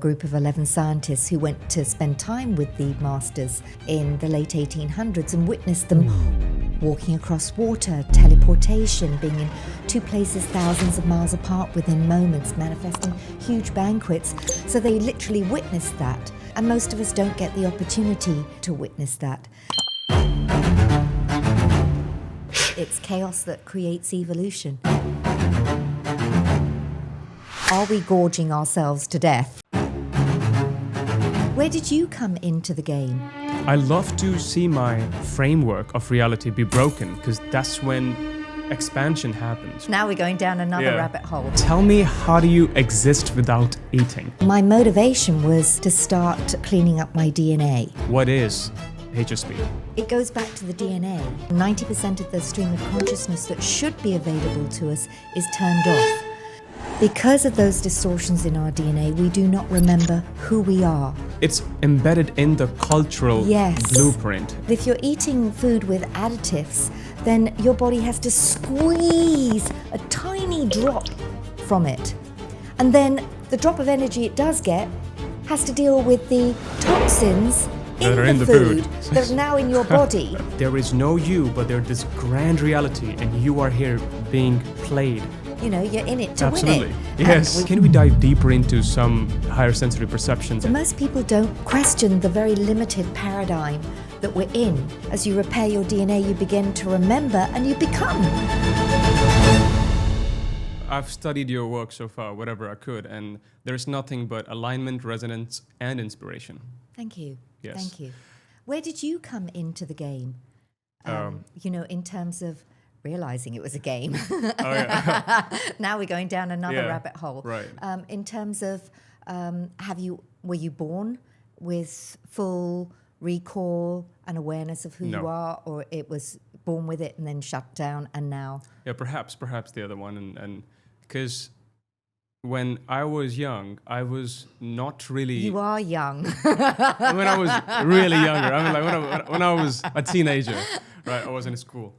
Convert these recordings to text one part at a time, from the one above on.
group of 11 scientists who went to spend time with the masters in the late 1800s and witnessed them walking across water, teleportation, being in two places thousands of miles apart within moments, manifesting huge banquets. So they literally witnessed that. And most of us don't get the opportunity to witness that. It's chaos that creates evolution. Are we gorging ourselves to death? Where did you come into the game? I love to see my framework of reality be broken, because that's when expansion happens. Now we're going down another rabbit hole. Tell me, how do you exist without eating? My motivation was to start cleaning up my DNA. What is HSP? It goes back to the DNA. 90% of the stream of consciousness that should be available to us is turned off. Because of those distortions in our DNA, we do not remember who we are. It's embedded in the cultural blueprint. If you're eating food with additives, then your body has to squeeze a tiny drop from it. And then the drop of energy it does get has to deal with the toxins in the food that are now in your body. There is no you, but there's this grand reality, and you are here being played. You know, you're in it to Absolutely. win it. Yes. Can we dive deeper into some higher sensory perceptions? Most people don't question the very limited paradigm that we're in. As you repair your DNA, you begin to remember and you become. I've studied your work so far, whatever I could, and there's nothing but alignment, resonance, and inspiration. Thank you. Yes. Thank you. Where did you come into the game? You know, in terms of realizing it was a game. Now we're going down another rabbit hole. Right. In terms of, were you born with full recall and awareness of who you are, or it was born with it and then shut down and now? Yeah, perhaps the other one, and because when I was young, I was not really. You are young. When I was really younger, I mean, like when I was a teenager, right? I was in school.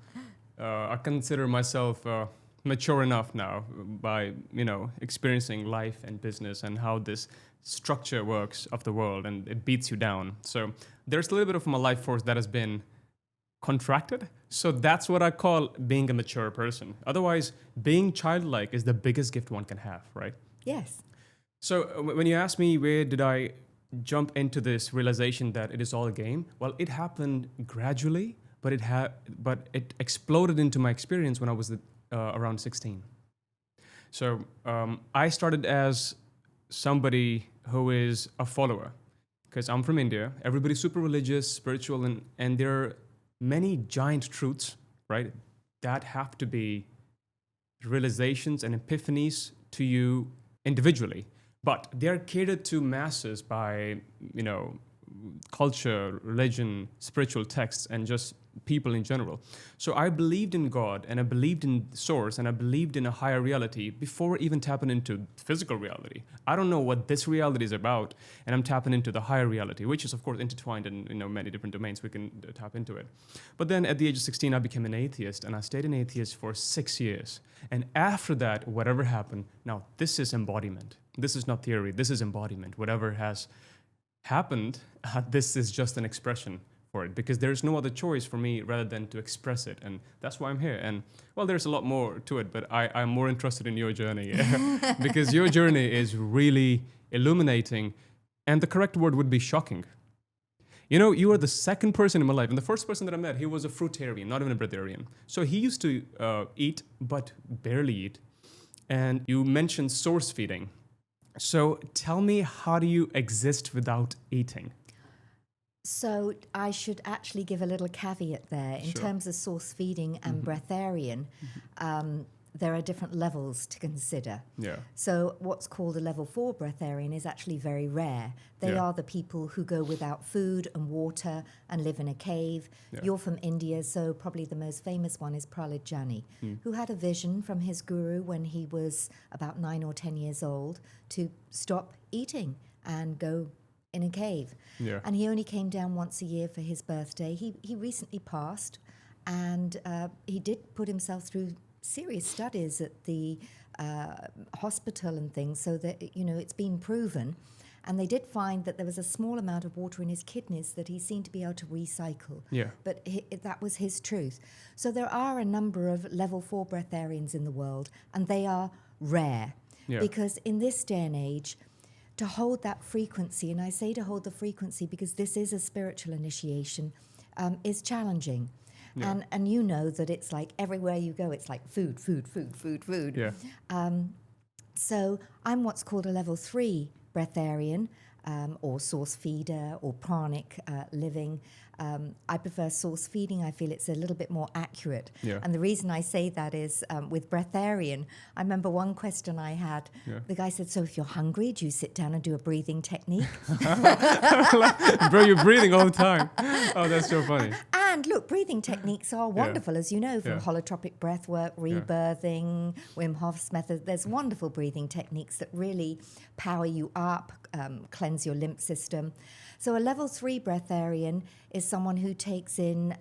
I consider myself mature enough now by, experiencing life and business and how this structure works of the world, and it beats you down. So there's a little bit of my life force that has been contracted. So that's what I call being a mature person. Otherwise, being childlike is the biggest gift one can have, right? Yes. So when you ask me where did I jump into this realization that it is all a game, well, it happened gradually. But it exploded into my experience when I was around 16. So I started as somebody who is a follower, because I'm from India. Everybody's super religious, spiritual, and there are many giant truths, right, that have to be realizations and epiphanies to you individually. But they're catered to masses by, culture, religion, spiritual texts, and just people in general. So I believed in God, and I believed in Source, and I believed in a higher reality before even tapping into physical reality. I don't know what this reality is about, and I'm tapping into the higher reality, which is of course intertwined in many different domains. We can tap into it. But then at the age of 16, I became an atheist, and I stayed an atheist for 6 years. And after that, whatever happened, now this is embodiment. This is not theory. This is embodiment. Whatever has happened, this is just an expression for it, because there's no other choice for me rather than to express it, and that's why I'm here. And well, there's a lot more to it, but I'm more interested in your journey because your journey is really illuminating, and the correct word would be shocking. You are the second person in my life, and the first person that I met, he was a fruitarian, not even a breatharian. So he used to eat, but barely eat. And you mentioned source feeding. So tell me, how do you exist without eating? So I should actually give a little caveat there. In terms of source feeding and breatharian, there are different levels to consider. Yeah. So what's called a level 4 breatharian is actually very rare. They are the people who go without food and water and live in a cave. Yeah. You're from India, so probably the most famous one is Prahlad Jani, who had a vision from his guru when he was about 9 or 10 years old to stop eating and go in a cave. Yeah. And he only came down once a year for his birthday. He recently passed, and he did put himself through serious studies at the hospital and things, so that it's been proven. And they did find that there was a small amount of water in his kidneys that he seemed to be able to recycle. Yeah. But that was his truth. So there are a number of level 4 breatharians in the world, and they are rare. Yeah. Because in this day and age, to hold that frequency, and I say to hold the frequency because this is a spiritual initiation, is challenging. Yeah. And you know that it's like everywhere you go, it's like food. Yeah. So I'm what's called a level 3 breatharian, or source feeder, or pranic living. I prefer source feeding. I feel it's a little bit more accurate. Yeah. And the reason I say that is with breatharian, I remember one question I had. Yeah. The guy said, so if you're hungry, do you sit down and do a breathing technique? Bro, you're breathing all the time. Oh, that's so funny. And look, breathing techniques are wonderful, as you know, from Yeah. holotropic breath work, rebirthing, Wim Hof's method. There's wonderful breathing techniques that really power you up, cleanse your lymph system. So a level 3 breatharian is someone who takes in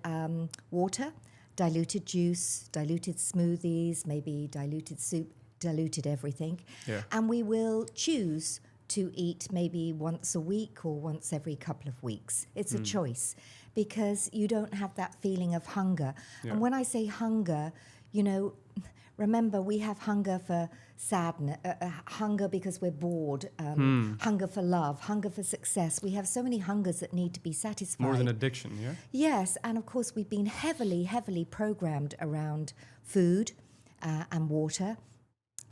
water, diluted juice, diluted smoothies, maybe diluted soup, diluted everything. Yeah. And we will choose to eat maybe once a week or once every couple of weeks. It's a choice because you don't have that feeling of hunger. Yeah. And when I say hunger, you know, remember we have hunger for sadness, hunger because we're bored, hunger for love, hunger for success. We have so many hungers that need to be satisfied. More than addiction, yeah? Yes, and of course we've been heavily programmed around food and water.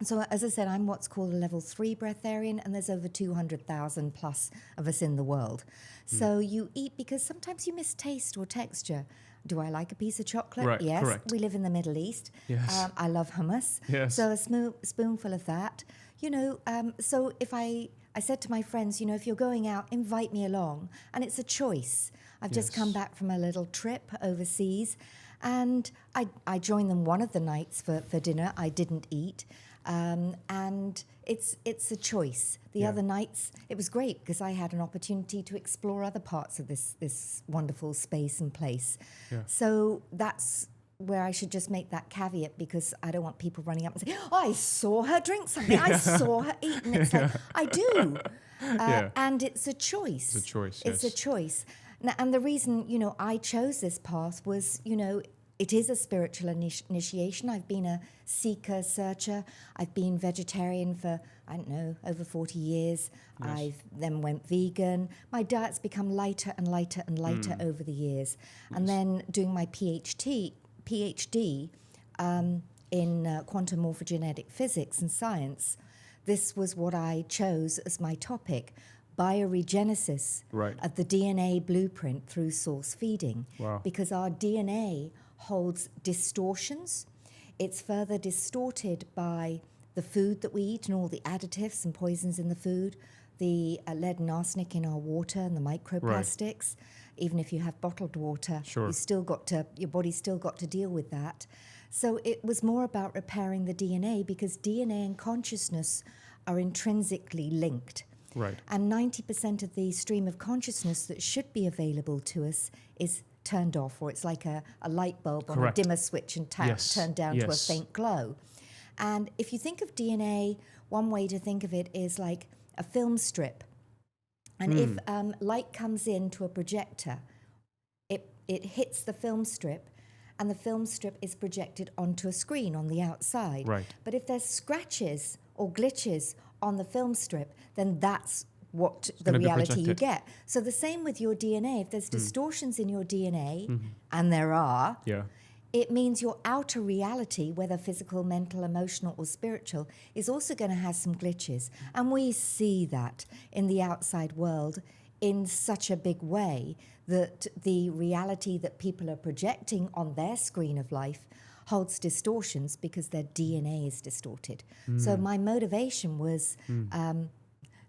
So as I said, I'm what's called a level 3 breatharian, and there's over 200,000 plus of us in the world. So you eat because sometimes you miss taste or texture. Do I like a piece of chocolate? Right, yes. correct. We live in the Middle East. Yes. I love hummus. Yes. So a spoonful of that. You know, so if I said to my friends, you know, if you're going out, invite me along. And it's a choice. I've just come back from a little trip overseas, and I joined them one of the nights for dinner. I didn't eat. And it's a choice. The other nights, it was great because I had an opportunity to explore other parts of this wonderful space and place. Yeah. So that's where I should just make that caveat, because I don't want people running up and saying, oh, I saw her drink something, I saw her eat. And it's like, I do. And it's a choice. It's a choice, It's yes. a choice. Now, and the reason, you know, I chose this path was, you know, it is a spiritual initiation. I've been a seeker, searcher. I've been vegetarian for, I don't know, over 40 years. Yes. I've then went vegan. My diet's become lighter and lighter and lighter over the years. And then doing my PhD in quantum morphogenetic physics and science, this was what I chose as my topic, bioregenesis Right. of the DNA blueprint through source feeding. Wow. Because our DNA holds distortions. It's further distorted by the food that we eat and all the additives and poisons in the food, the lead and arsenic in our water and the microplastics. Even if you have bottled water, Sure. your body's still got to deal with that. So it was more about repairing the DNA, because DNA and consciousness are intrinsically linked. Right. And 90% of the stream of consciousness that should be available to us is turned off, or it's like a light bulb on Correct. a dimmer switch and Yes. turned down to a Yes. faint glow. And if you think of DNA, one way to think of it is like a film strip. And if light comes into a projector, it hits the film strip, and the film strip is projected onto a screen on the outside. Right. But if there's scratches or glitches on the film strip, then that's what the gonna be reality you projected. get. So the same with your DNA. If there's distortions in your DNA, and there are, Yeah. it means your outer reality, whether physical, mental, emotional, or spiritual, is also going to have some glitches. And we see that in the outside world in such a big way that the reality that people are projecting on their screen of life holds distortions because their DNA is distorted. So my motivation was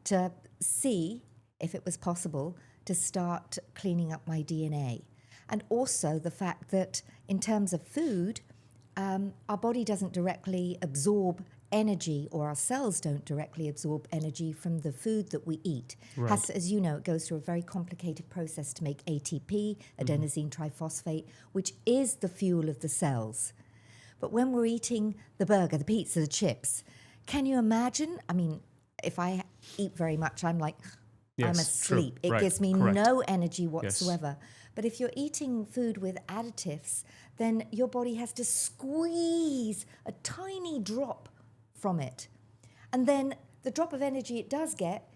to see if it was possible to start cleaning up my DNA. And also the fact that in terms of food, our body doesn't directly absorb energy, or our cells don't directly absorb energy from the food that we eat. Right. As you know, it goes through a very complicated process to make ATP, adenosine triphosphate, which is the fuel of the cells. But when we're eating the burger, the pizza, the chips, can you imagine? I mean, if I eat very much, I'm like, Yes, I'm true. asleep. It Right, gives me correct. no energy whatsoever. But if you're eating food with additives, then your body has to squeeze a tiny drop from it. And then the drop of energy it does get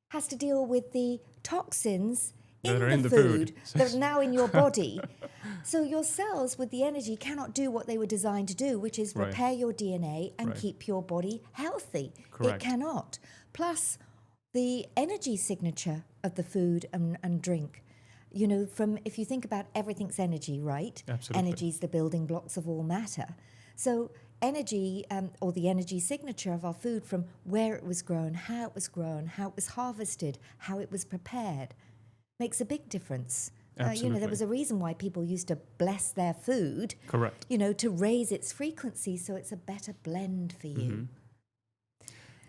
has to deal with the toxins That are in in the the food. food that are now in your body. So your cells with the energy cannot do what they were designed to do, which is Right. repair your DNA and Right. keep your body healthy. Correct. It cannot. Plus, the energy signature of the food and drink. You know, from if you think about everything's energy, right? Absolutely. Energy is the building blocks of all matter. So energy, or the energy signature of our food, from where it was grown, how it was harvested, how it was prepared, makes a big difference. You know, Absolutely. there was a reason why people used to bless their food, Correct. you know, to raise its frequency so it's a better blend for you.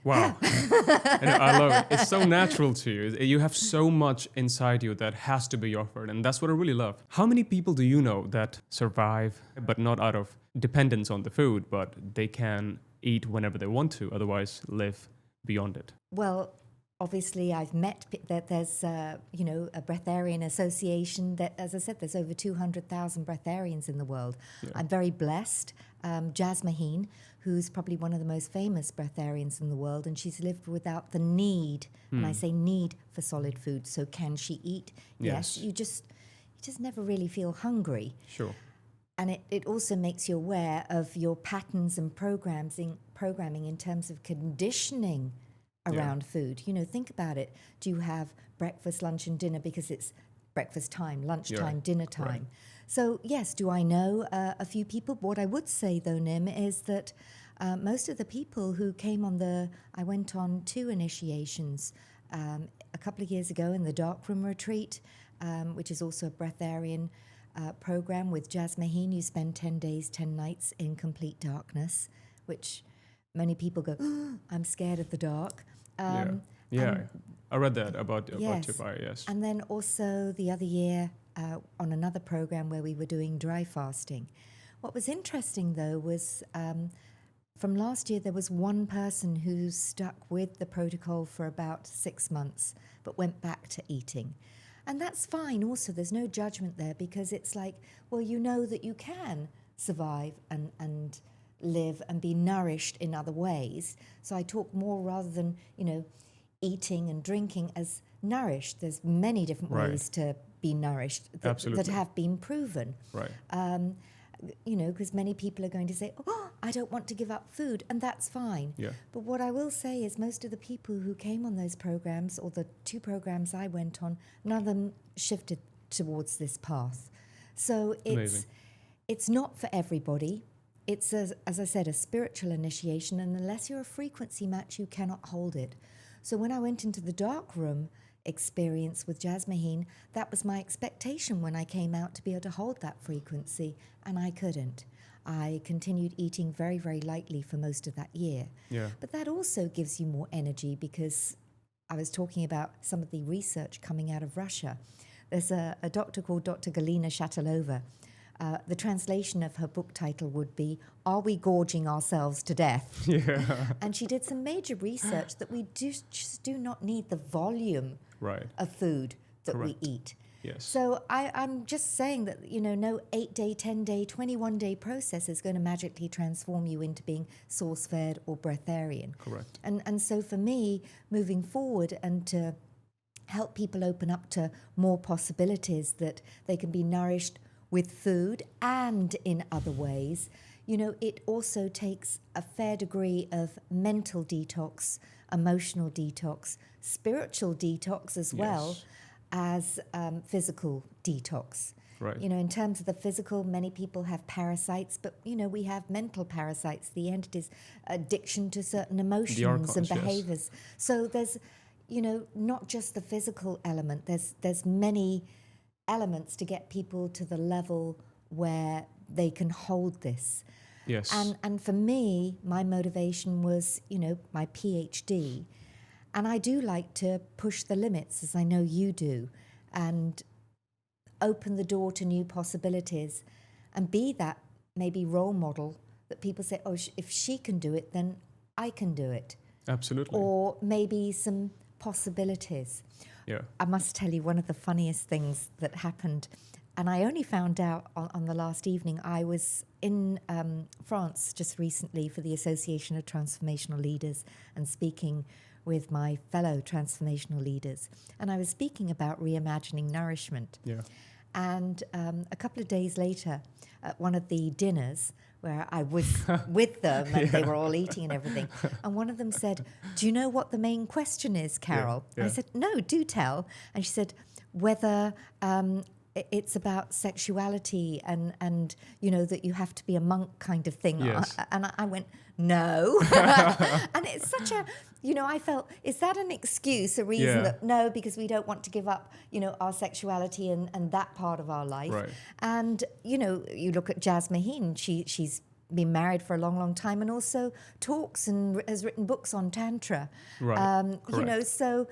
Wow. And I love it. It's so natural to you. You have so much inside you that has to be offered. And that's what I really love. How many people do you know that survive, but not out of dependence on the food, but they can eat whenever they want to, otherwise live beyond it? Well, obviously, I've met that there's, you know, a Breatharian association that, as I said, there's over 200,000 Breatharians in the world. Yeah. I'm very blessed. Jazz Maheen, who's probably one of the most famous Breatharians in the world, and she's lived without the need, and I say need, for solid food. So can she eat? Yes. Yes. You just never really feel hungry. Sure. And it also makes you aware of your patterns and programming in terms of conditioning around food. You know, think about it. Do you have breakfast, lunch, and dinner because it's breakfast time, lunchtime, dinner time? Right. So, yes, do I know a few people? What I would say, though, Nim, is that most of the people who came on I went on 2 initiations a couple of years ago in the Darkroom Retreat, which is also a Breatharian program with Jazz Maheen. You spend 10 days, 10 nights in complete darkness, which many people go, oh, I'm scared of the dark. Yeah. I read that about Yes. Dubai, yes. And then also the other year on another program where we were doing dry fasting. What was interesting, though, was from last year there was one person who stuck with the protocol for about 6 months but went back to eating. And that's fine also. There's no judgment there, because it's like, well, you know that you can survive and live and be nourished in other ways. So I talk more rather than, you know, eating and drinking as nourished. There's many different Right. ways to be nourished that Absolutely. have been proven. Right. You know, because many people are going to say, oh, I don't want to give up food, and that's fine. Yeah. But what I will say is most of the people who came on those programs, or the 2 programs I went on, none of them shifted towards this path. So Amazing. it's not for everybody. It's, as I said, a spiritual initiation, and unless you're a frequency match, you cannot hold it. So when I went into the dark room experience with Jazz Maheen, that was my expectation when I came out, to be able to hold that frequency, and I couldn't. I continued eating very, very lightly for most of that year. Yeah. But that also gives you more energy, because I was talking about some of the research coming out of Russia. There's a doctor called Dr. Galina Shatilova. The translation of her book title would be, Are We Gorging Ourselves to Death? Yeah. And she did some major research that we just do not need the volume Right. of food that Correct. we eat. Yes. So I'm just saying that, you know, no 8-day, 10-day, 21-day process is going to magically transform you into being source-fed or breatharian. Correct. And so for me, moving forward and to help people open up to more possibilities that they can be nourished with food and in other ways, you know, it also takes a fair degree of mental detox, emotional detox, spiritual detox as well as physical detox. Right. You know, in terms of the physical, many people have parasites, but, you know, we have mental parasites, the entities, addiction to certain emotions archons, and yes. behaviors. So there's, you know, not just the physical element, there's many elements to get people to the level where they can hold this. Yes. And for me, my motivation was, you know, my PhD. And I do like to push the limits, as I know you do, and open the door to new possibilities and be that maybe role model that people say, oh, if she can do it, then I can do it. Absolutely. Or maybe some possibilities. Yeah. I must tell you one of the funniest things that happened, and I only found out on the last evening. I was in France just recently for the Association of Transformational Leaders and speaking with my fellow transformational leaders. And I was speaking about reimagining nourishment. Yeah. And a couple of days later, at one of the dinners where I was with them and they were all eating and everything, and one of them said, "Do you know what the main question is, Carol?" Yeah. I said, "No, do tell." And she said, "Whether it's about sexuality and you know, that you have to be a monk kind of thing." Yes. And I went, "No." And it's such a, you know, I felt, is that an excuse, a reason that, no, because we don't want to give up, you know, our sexuality and that part of our life. Right. And, you know, you look at Jazz Maheen, she's been married for a long, long time and also talks and has written books on Tantra. Right. You know, so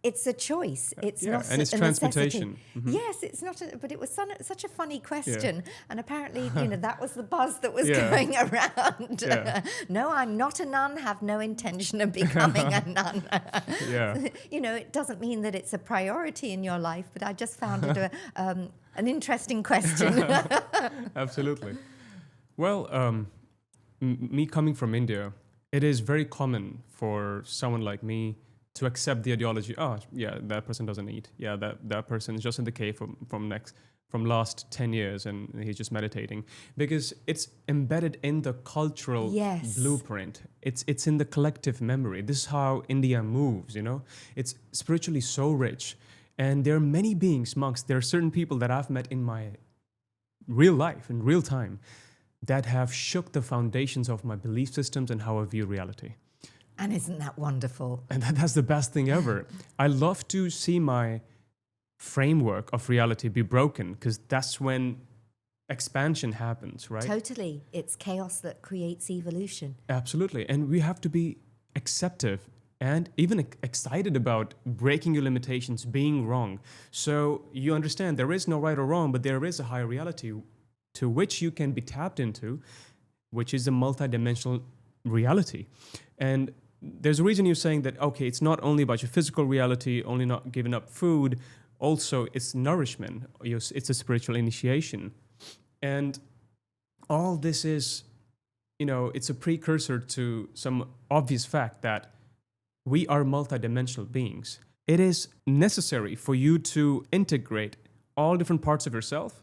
it's a choice. It's not and it's a transportation. necessity. Yes, it's not, but it was such a funny question. And apparently, you know, that was the buzz that was going around. No, I'm not a nun, have no intention of becoming a nun. You know, it doesn't mean that it's a priority in your life, but I just found it an interesting question. Absolutely. Well, me coming from India, it is very common for someone like me to accept the ideology. Oh, yeah, that person doesn't eat. Yeah, that person is just in the cave from last 10 years and he's just meditating, because it's embedded in the cultural blueprint. It's in the collective memory. This is how India moves, you know. It's spiritually so rich, and there are many beings, monks. There are certain people that I've met in my real life, in real time, that have shook the foundations of my belief systems and how I view reality. And isn't that wonderful? And that's the best thing ever. I love to see my framework of reality be broken, because that's when expansion happens, right? Totally. It's chaos that creates evolution. Absolutely. And we have to be acceptive and even excited about breaking your limitations, being wrong. So you understand there is no right or wrong, but there is a higher reality to which you can be tapped into, which is a multidimensional reality. And there's a reason you're saying that, okay, it's not only about your physical reality, only not giving up food, also it's nourishment, it's a spiritual initiation. And all this is, you know, it's a precursor to some obvious fact that we are multidimensional beings. It is necessary for you to integrate all different parts of yourself,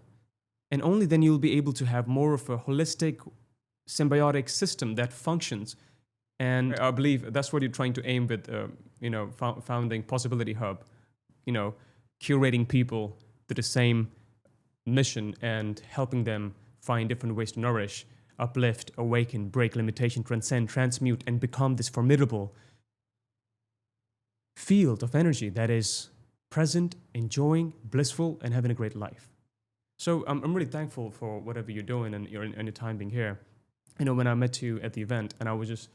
and only then you'll be able to have more of a holistic, symbiotic system that functions. And I believe that's what you're trying to aim with, you know, founding Possibility Hub, you know, curating people to the same mission and helping them find different ways to nourish, uplift, awaken, break limitation, transcend, transmute, and become this formidable field of energy that is present, enjoying, blissful, and having a great life. So I'm really thankful for whatever you're doing and your time being here. You know, when I met you at the event and I was just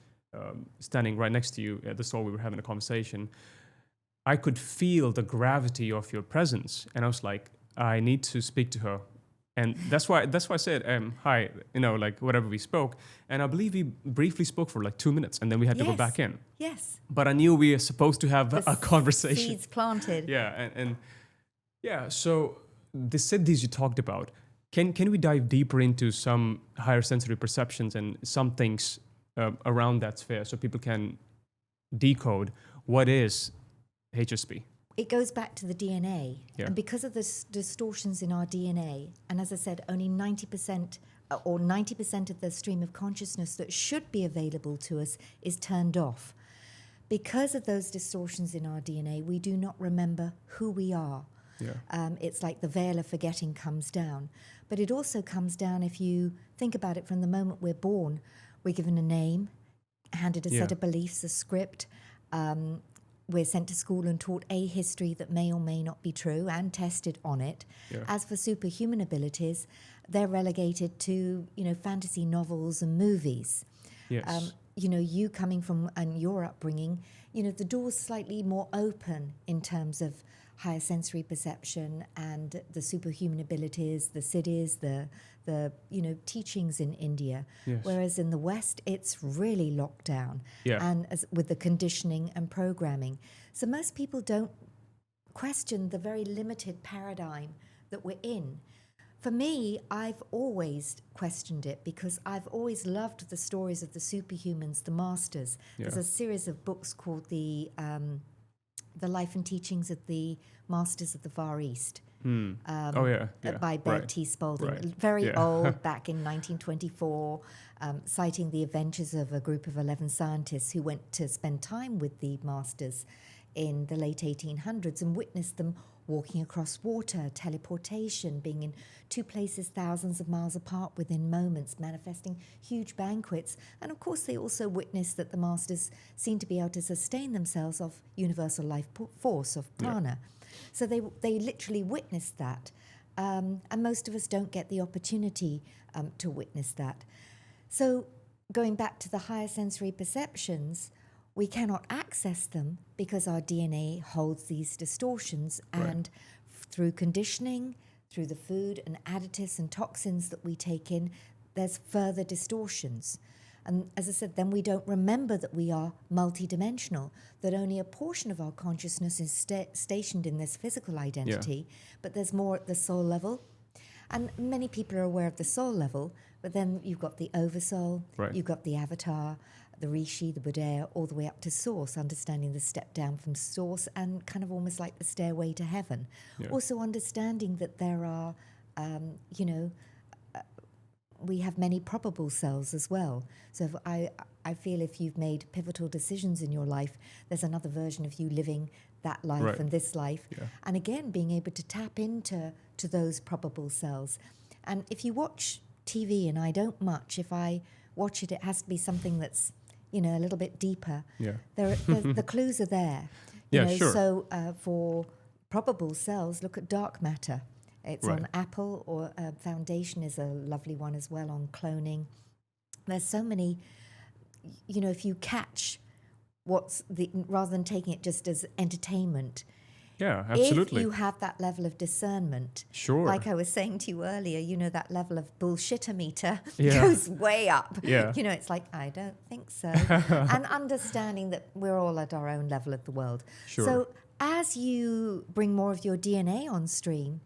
standing right next to you at the stall, we were having a conversation, I could feel the gravity of your presence. And I was like, I need to speak to her. And that's why I said, hi, you know, like whatever we spoke. And I believe we briefly spoke for like 2 minutes and then we had to go back in. Yes. But I knew we were supposed to have a conversation. Seeds planted. Yeah. And yeah, so the siddhis you talked about, can we dive deeper into some higher sensory perceptions and some things around that sphere so people can decode what is HSP? It goes back to the DNA. Yeah. And because of the distortions in our DNA, and as I said, only 90% or 90% of the stream of consciousness that should be available to us is turned off. Because of those distortions in our DNA, we do not remember who we are. Yeah. It's like the veil of forgetting comes down. But it also comes down, if you think about it, from the moment we're born. We're given a name, handed a set of beliefs, a script. We're sent to school and taught a history that may or may not be true and tested on it. Yeah. As for superhuman abilities, they're relegated to, you know, fantasy novels and movies. Yes. You know, you coming from and your upbringing, you know, the door's slightly more open in terms of higher sensory perception and the superhuman abilities, the siddhis, the you know, teachings in India. Yes. Whereas in the West, it's really locked down. Yeah. And with the conditioning and programming. So most people don't question the very limited paradigm that we're in. For me, I've always questioned it because I've always loved the stories of the superhumans, the masters. Yeah. There's a series of books called the Life and Teachings of the Masters of the Far East. By Bert T. Spalding. Right. Very old, back in 1924, citing the adventures of a group of 11 scientists who went to spend time with the masters in the late 1800s and witnessed them walking across water, teleportation, being in two places thousands of miles apart within moments, manifesting huge banquets. And of course, they also witnessed that the masters seemed to be able to sustain themselves of universal life force, of prana. So they literally witnessed that. And most of us don't get the opportunity to witness that. So going back to the higher sensory perceptions, we cannot access them because our DNA holds these distortions, and through conditioning, through the food and additives and toxins that we take in, there's further distortions. And as I said, then we don't remember that we are multidimensional, that only a portion of our consciousness is stationed in this physical identity, but there's more at the soul level. And many people are aware of the soul level, but then you've got the oversoul, you've got the avatar, the rishi, the buddha, all the way up to source, understanding the step down from source and kind of almost like the stairway to heaven. Also understanding that there are, we have many probable selves as well. So if I feel if you've made pivotal decisions in your life, there's another version of you living that life and this life. And again, being able to tap into those probable selves. And if you watch TV, and I don't much, if I watch it, it has to be something that's, a little bit deeper. The clues are there. So for probable selves, look at dark matter. It's on Apple, or Foundation is a lovely one as well on cloning. There's so many, if you catch rather than taking it just as entertainment. Yeah, absolutely. If you have that level of discernment, like I was saying to you earlier, that level of bullshit-o-meter goes way up. It's like, I don't think so. And understanding that we're all at our own level of the world. So as you bring more of your DNA on stream,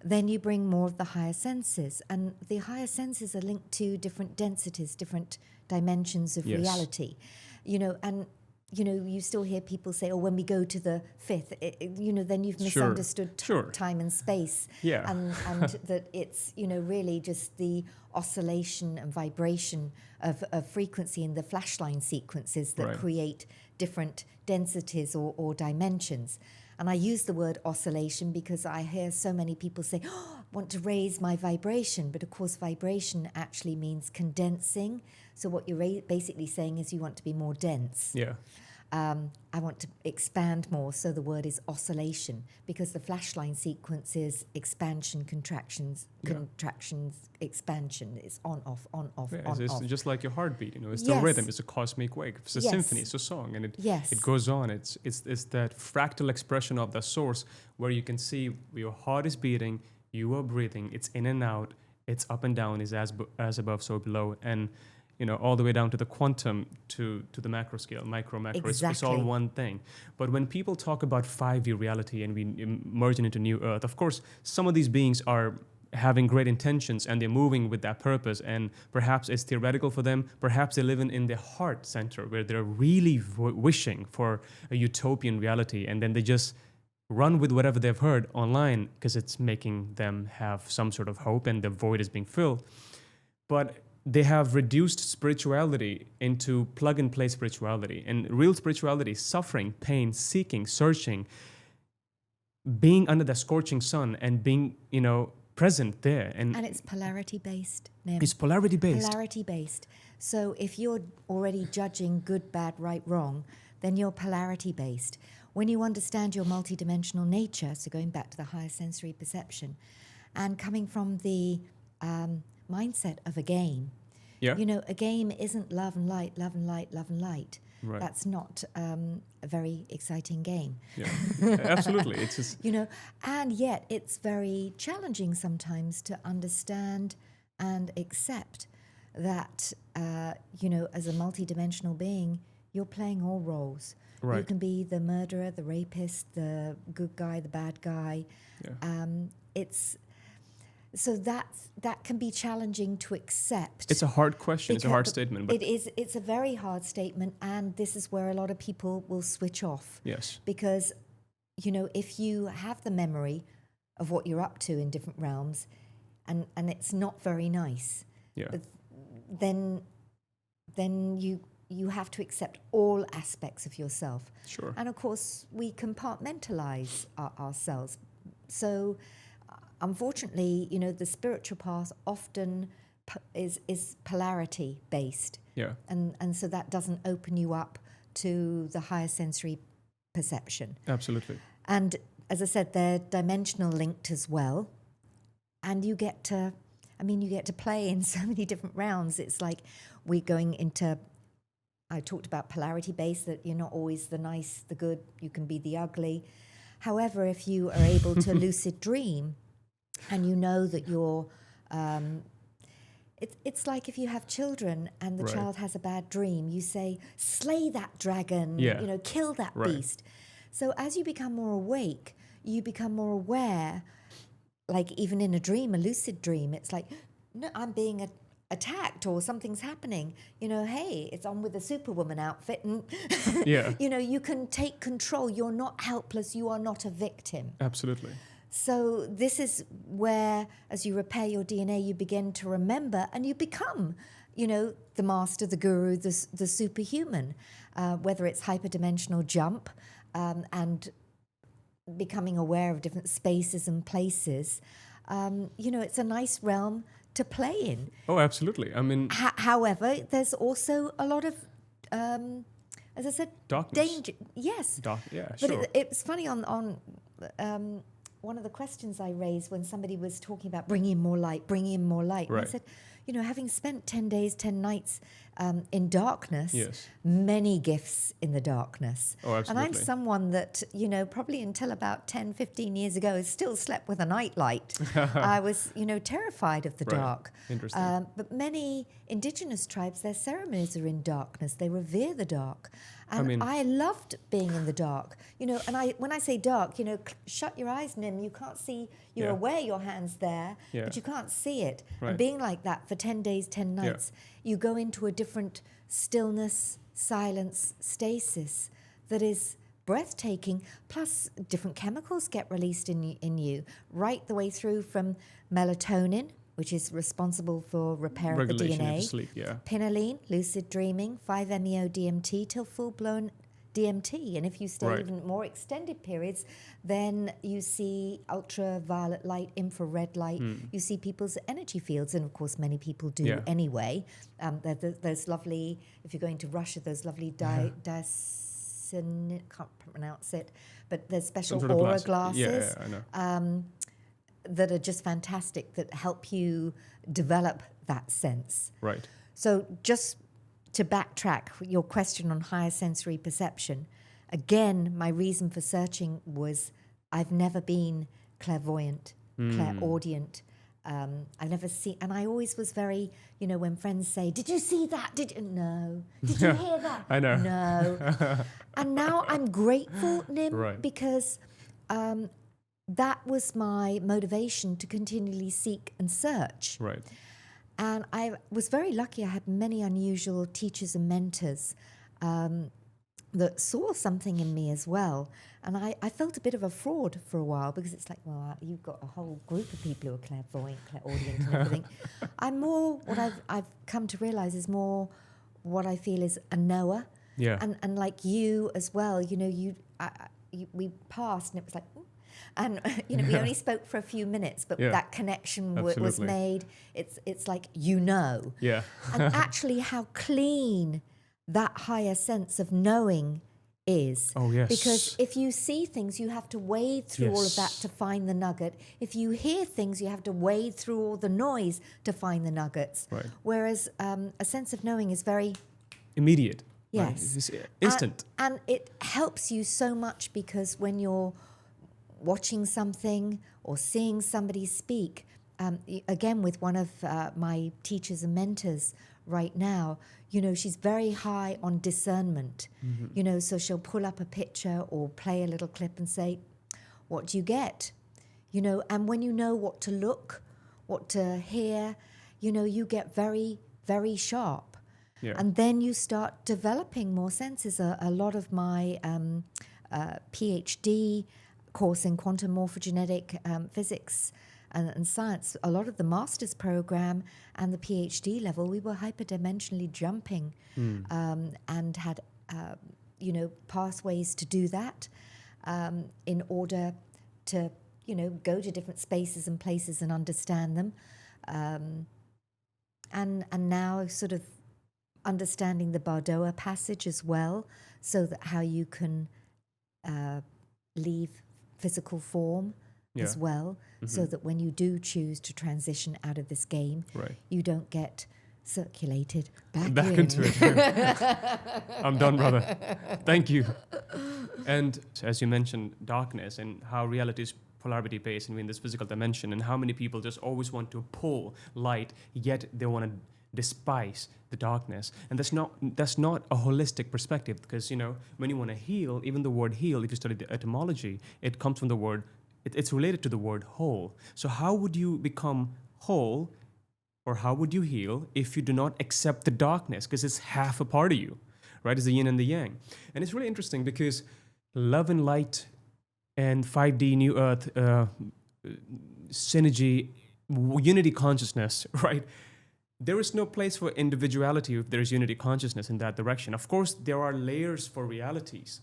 then you bring more of the higher senses. And the higher senses are linked to different densities, different dimensions of reality. And you still hear people say, when we go to the fifth, then you've misunderstood time and space. And that it's, really just the oscillation and vibration of frequency in the flashline sequences that create different densities or dimensions. And I use the word oscillation because I hear so many people say, I want to raise my vibration. But of course, vibration actually means condensing. So what you're basically saying is you want to be more dense. I want to expand more, so the word is oscillation, because the flashline sequence is expansion, contractions, expansion. It's on, off, on, off, on, off. It's just like your heartbeat, it's the rhythm, it's a cosmic wave, it's a symphony, it's a song, and it goes on. It's that fractal expression of the source where you can see your heart is beating, you are breathing, it's in and out, it's up and down, is as above, so below, and all the way down to the quantum, to the macro scale, micro, macro. Exactly. It's all one thing. But when people talk about 5D reality and we merge it into new earth, of course, some of these beings are having great intentions and they're moving with that purpose, and perhaps it's theoretical for them. Perhaps they live in their heart center where they're really wishing for a utopian reality, and then they just run with whatever they've heard online because it's making them have some sort of hope and the void is being filled. But they have reduced spirituality into plug-and-play spirituality. And real spirituality is suffering, pain, seeking, searching, being under the scorching sun and being, present there. And it's polarity-based, Nim. It's polarity-based. Polarity-based. So if you're already judging good, bad, right, wrong, then you're polarity-based. When you understand your multidimensional nature, so going back to the higher sensory perception, and coming from the mindset of a game. A game isn't love and light, love and light, love and light. Right. That's not a very exciting game. Absolutely. It's just and yet it's very challenging sometimes to understand and accept that, as a multidimensional being, you're playing all roles. Right. You can be the murderer, the rapist, the good guy, the bad guy. Yeah. It's so that can be challenging to accept. It's a hard question. It's a hard Because statement. But it is. It's a very hard statement, and this is where a lot of people will switch off. yes. Because, if you have the memory of what you're up to in different realms, and it's not very nice, Yeah. but then you have to accept all aspects of yourself. Sure. And of course, we compartmentalize ourselves. So, unfortunately, the spiritual path often is polarity based. Yeah. And so that doesn't open you up to the higher sensory perception. Absolutely. And as I said, they're dimensional linked as well. And you get to play in so many different rounds. It's like we're going into, I talked about polarity based, that you're not always the nice, the good, you can be the ugly. However, if you are able to lucid dream and you know that you're, it's like if you have children and the Right. child has a bad dream, you say, slay that dragon, Yeah. kill that Right. beast. So as you become more awake, you become more aware, like even in a dream, a lucid dream, it's like, no, I'm being attacked or something's happening. Hey, it's on with the Superwoman outfit. And, Yeah. you can take control. You're not helpless. You are not a victim. Absolutely. So this is where, as you repair your DNA, you begin to remember and you become, the master, the guru, the superhuman, whether it's hyperdimensional jump and becoming aware of different spaces and places. It's a nice realm to play in. Oh, absolutely. I mean, However, there's also a lot of, as I said, darkness. danger. Yes. Yeah, But sure. it's funny on one of the questions I raised when somebody was talking about bringing in more light. And I Right. said, having spent 10 days, 10 nights in darkness, Yes. many gifts in the darkness. Oh, And I'm absolutely. someone that, probably until about 10, 15 years ago, still slept with a nightlight. I was, terrified of the Right. dark. Interesting. But many indigenous tribes, their ceremonies are in darkness. They revere the dark. And I loved being in the dark. And when I say dark, shut your eyes, Nim. You can't see, you're Yeah. aware your hand's there, Yeah. but you can't see it. Right. And being like that for 10 days, 10 nights, you go into a different stillness, silence, stasis that is breathtaking. Plus, different chemicals get released in you, right the way through from melatonin, which is responsible for repair of the Regulation DNA. of sleep, yeah. Pinoline, lucid dreaming, 5-MeO-DMT till full-blown DMT. And if you stay Right. even more extended periods, then you see ultraviolet light, infrared light. You see people's energy fields. And of course, many people do Yeah. anyway. There's lovely, if you're going to Russia, those lovely can't pronounce it, but there's special Some sort of aura glass. Yeah, glasses I know. that are just fantastic, that help you develop that sense. Right. So just to backtrack your question on higher sensory perception, again, my reason for searching was I've never been clairvoyant, clairaudient. I've never seen, and I always was very, when friends say, did you see that? No. Did you hear that? I know. No. And now I'm grateful, Nim, Right. because that was my motivation to continually seek and search. Right. And I was very lucky. I had many unusual teachers and mentors that saw something in me as well. And I felt a bit of a fraud for a while because it's like, well, you've got a whole group of people who are clairvoyant, clairaudient and everything. I'm more, what I've come to realize is more what I feel is a knower. Yeah. And like you as well, we passed and it was like, ooh. And we only spoke for a few minutes, but Yeah. that connection was Absolutely. made. It's like Yeah. and actually how clean that higher sense of knowing is. Oh, yes. Because if you see things, you have to wade through all of that Yes. to find the nugget. If you hear things, you have to wade through all the noise to find the nuggets. Right. Whereas a sense of knowing is very Immediate. Right? Yes. It's instant. And it helps you so much because when you're watching something or seeing somebody speak, again with one of my teachers and mentors, right now, you know, she's very high on discernment. Mm-hmm. You know, so she'll pull up a picture or play a little clip and say, what do you get? You know, and when you know what to look, what to hear, you know, you get very, very sharp. Yeah. And then you start developing more senses. A lot of my PhD course in quantum morphogenetic physics and science, a lot of the master's program and the PhD level, we were hyperdimensionally jumping and had, you know, pathways to do that in order to, you know, go to different spaces and places and understand them. And now sort of understanding the Bardoa passage as well, so that how you can leave physical form as well, so that when you do choose to transition out of this game, you don't get circulated back into it. I'm done, brother. Thank you. And as you mentioned, darkness and how reality is polarity based and in this physical dimension, and how many people just always want to pull light, yet they want to despise the darkness. And that's not a holistic perspective, because, you know, when you want to heal, even the word heal, if you study the etymology, it comes from the word, it's related to the word whole. So how would you become whole, or how would you heal if you do not accept the darkness? Because it's half a part of you, right? It's the yin and the yang. And it's really interesting because love and light and 5D New Earth, synergy, unity consciousness, right? There is no place for individuality if there is unity consciousness in that direction. Of course, there are layers for realities,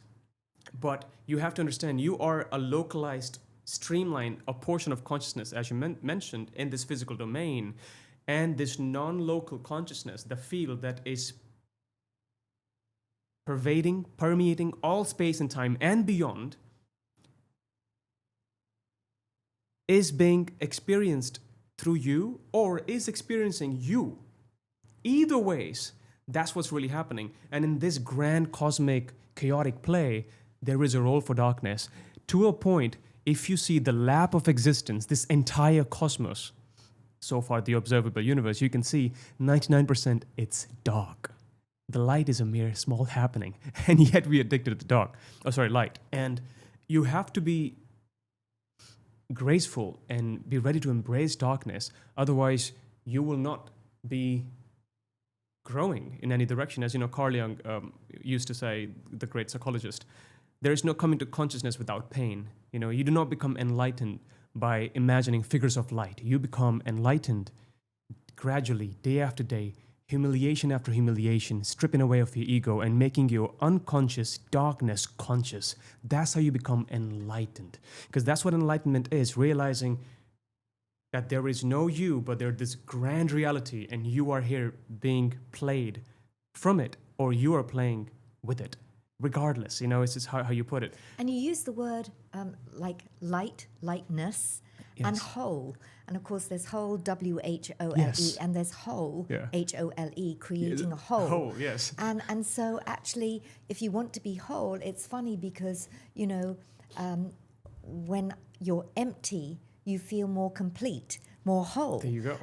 but you have to understand you are a localized, streamlined, a portion of consciousness, as you mentioned, in this physical domain, and this non-local consciousness, the field that is permeating all space and time and beyond, is being experienced through you or is experiencing you. Either ways, that's what's really happening. And in this grand cosmic chaotic play, there is a role for darkness. To a point, if you see the lap of existence, this entire cosmos, so far the observable universe, you can see 99% it's dark. The light is a mere small happening, and yet we're addicted to the light. And you have to be graceful and be ready to embrace darkness. Otherwise, you will not be growing in any direction. As you know, Carl Jung used to say, the great psychologist, there is no coming to consciousness without pain. You know, you do not become enlightened by imagining figures of light. You become enlightened gradually, day after day, humiliation after humiliation, stripping away of your ego and making your unconscious darkness conscious. That's how you become enlightened. Because that's what enlightenment is, realizing that there is no you, but there's this grand reality, and you are here being played from it, or you are playing with it. Regardless, you know, it's just how you put it. And you use the word like light, lightness, and whole. And of course, there's whole, W-H-O-L-E, and there's whole, H-O-L-E, creating a whole. Whole, yes. And so actually, if you want to be whole, it's funny because, you know, when you're empty, you feel more complete, more whole. There you go.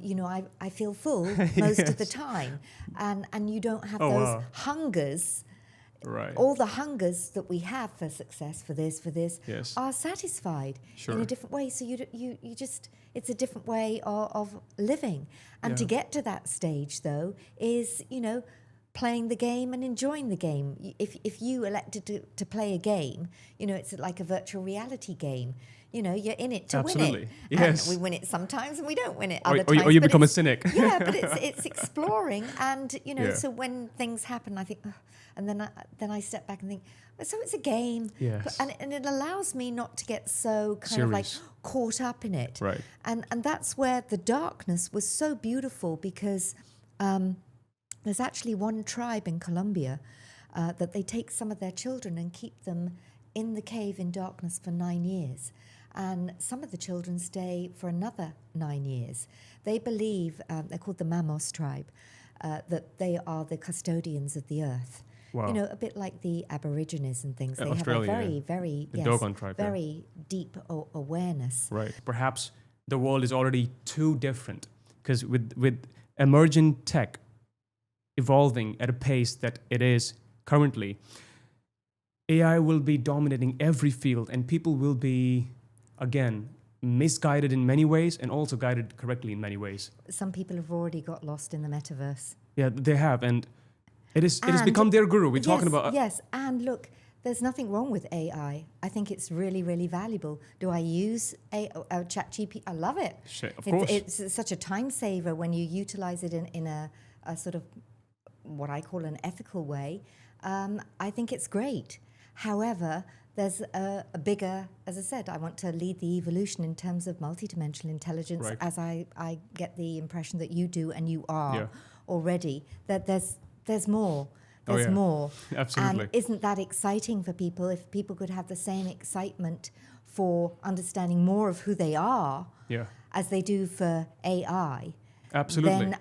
You know, I feel full most of the time. And you don't have those hungers. Right. All the hungers that we have for success, for this, yes, are satisfied in a different way. So you just, it's a different way of living. And to get to that stage, though, is, you know, playing the game and enjoying the game. If you elected to play a game, you know, it's like a virtual reality game. You know, you're in it to win it. Yes. And we win it sometimes and we don't win it or, other times. Or you become a cynic. Yeah, but it's exploring. And, you know, so when things happen, I think, and then I step back and think, so it's a game. Yes. And it allows me not to get so kind of like caught up in it. Right. And that's where the darkness was so beautiful, because there's actually one tribe in Colombia that they take some of their children and keep them in the cave in darkness for 9 years. And some of the children stay for another 9 years. They believe, they're called the Mamos tribe, that they are the custodians of the earth. Wow. You know, a bit like the Aborigines and things. They Australia, have a very Dogon tribe, very deep awareness. Right. Perhaps the world is already too different, because with emergent tech, evolving at a pace that it is currently, AI will be dominating every field, and people will be, again, misguided in many ways and also guided correctly in many ways. Some people have already got lost in the metaverse. Yeah, they have, and it has become their guru. We're talking about... Yes, and look, there's nothing wrong with AI. I think it's really, really valuable. Do I use ChatGPT? I love it. Of course. It's such a time saver when you utilize it in a sort of what I call an ethical way. I think it's great. However, there's a bigger, as I said, I want to lead the evolution in terms of multidimensional intelligence, Right. as I get the impression that you do and you are Yeah. already, that there's more. Oh, There's yeah. more. Absolutely. And isn't that exciting for people if people could have the same excitement for understanding more of who they are Yeah, as they do for AI? absolutely. Then,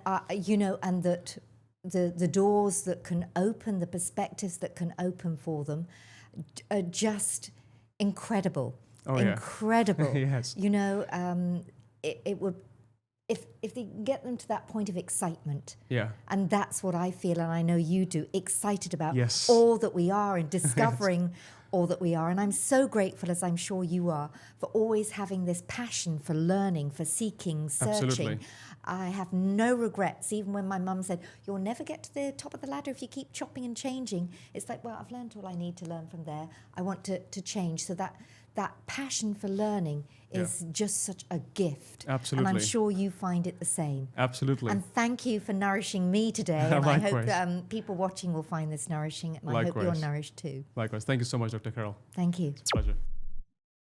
and that the doors that can open, the perspectives that can open for them are just incredible. Oh, yeah. Incredible. Yes. It would, if they get them to that point of excitement, Yeah. and that's what I feel, and I know you do, excited about Yes. all that we are and discovering all that we are. And I'm so grateful, as I'm sure you are, for always having this passion for learning, for seeking, searching. Absolutely. I have no regrets, even when my mum said, you'll never get to the top of the ladder if you keep chopping and changing. It's like, well, I've learned all I need to learn from there. I want to change. So that passion for learning is just such a gift. Absolutely. And I'm sure you find it the same. Absolutely. And thank you for nourishing me today. And I Likewise. hope people watching will find this nourishing. And I hope Likewise. you're nourished too. Likewise. Thank you so much, Dr. Carol. Thank you. It's a pleasure.